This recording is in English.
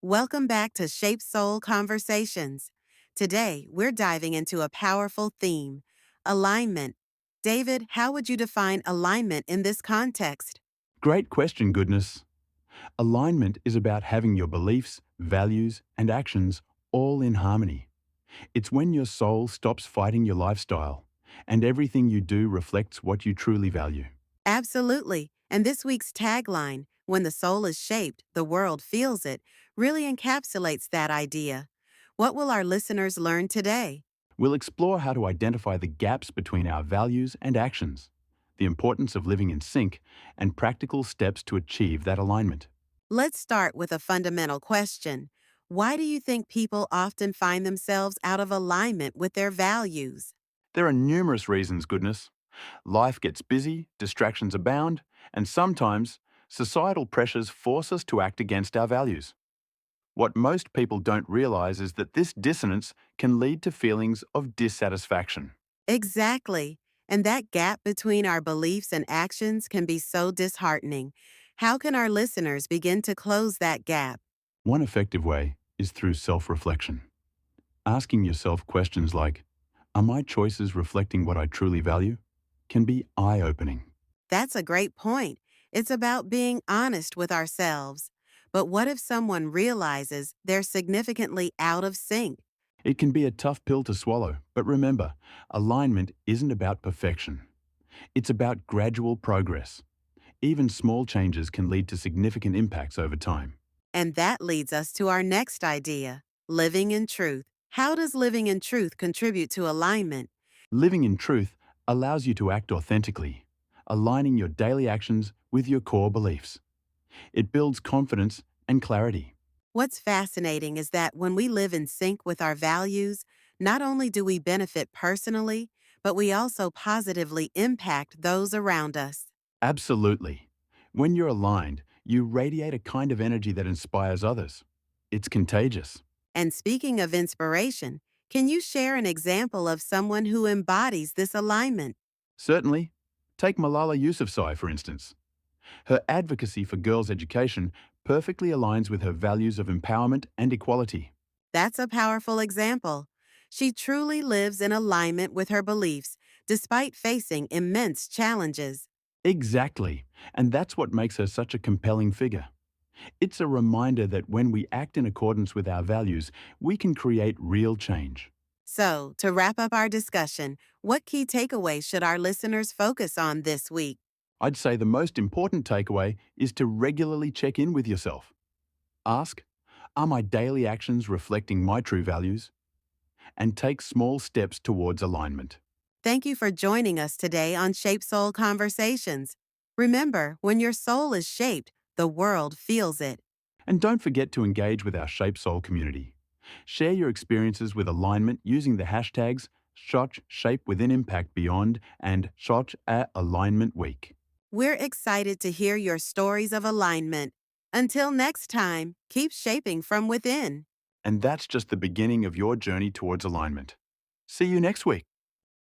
Welcome back to ShapeSoul Conversations. Today, we're diving into a powerful theme: alignment. David, how would you define alignment in this context? Great question, goodness. Alignment is about having your beliefs, values, and actions all in harmony. It's when your soul stops fighting your lifestyle and everything you do reflects what you truly value. Absolutely. And this week's tagline, "When the soul is shaped, the world feels it," really encapsulates that idea. What will our listeners learn today? We'll explore how to identify the gaps between our values and actions, the importance of living in sync, and practical steps to achieve that alignment. Let's start with a fundamental question. Why do you think people often find themselves out of alignment with their values? There are numerous reasons, goodness. Life gets busy, distractions abound, and sometimes societal pressures force us to act against our values. What most people don't realize is that this dissonance can lead to feelings of dissatisfaction. Exactly. And that gap between our beliefs and actions can be so disheartening. How can our listeners begin to close that gap? One effective way is through self-reflection. Asking yourself questions like, are my choices reflecting what I truly value? Can be eye-opening. That's a great point. It's about being honest with ourselves. But what if someone realizes they're significantly out of sync? It can be a tough pill to swallow, but remember, alignment isn't about perfection. It's about gradual progress. Even small changes can lead to significant impacts over time. And that leads us to our next idea: living in truth. How does living in truth contribute to alignment? Living in truth allows you to act authentically, aligning your daily actions with your core beliefs. It builds confidence and clarity. What's fascinating is that when we live in sync with our values, not only do we benefit personally, but we also positively impact those around us. Absolutely. When you're aligned, you radiate a kind of energy that inspires others. It's contagious. And speaking of inspiration, can you share an example of someone who embodies this alignment? Certainly. Take Malala Yousafzai, for instance. Her advocacy for girls' education perfectly aligns with her values of empowerment and equality. That's a powerful example. She truly lives in alignment with her beliefs, despite facing immense challenges. Exactly. And that's what makes her such a compelling figure. It's a reminder that when we act in accordance with our values, we can create real change. So, to wrap up our discussion, what key takeaways should our listeners focus on this week? I'd say the most important takeaway is to regularly check in with yourself. Ask, are my daily actions reflecting my true values? And take small steps towards alignment. Thank you for joining us today on Shape Soul Conversations. Remember, when your soul is shaped, the world feels it. And don't forget to engage with our ShapeSoul community. Share your experiences with alignment using the hashtags #ShapeWithinImpactBeyond and #AlignmentWeek. We're excited to hear your stories of alignment. Until next time, keep shaping from within. And that's just the beginning of your journey towards alignment. See you next week.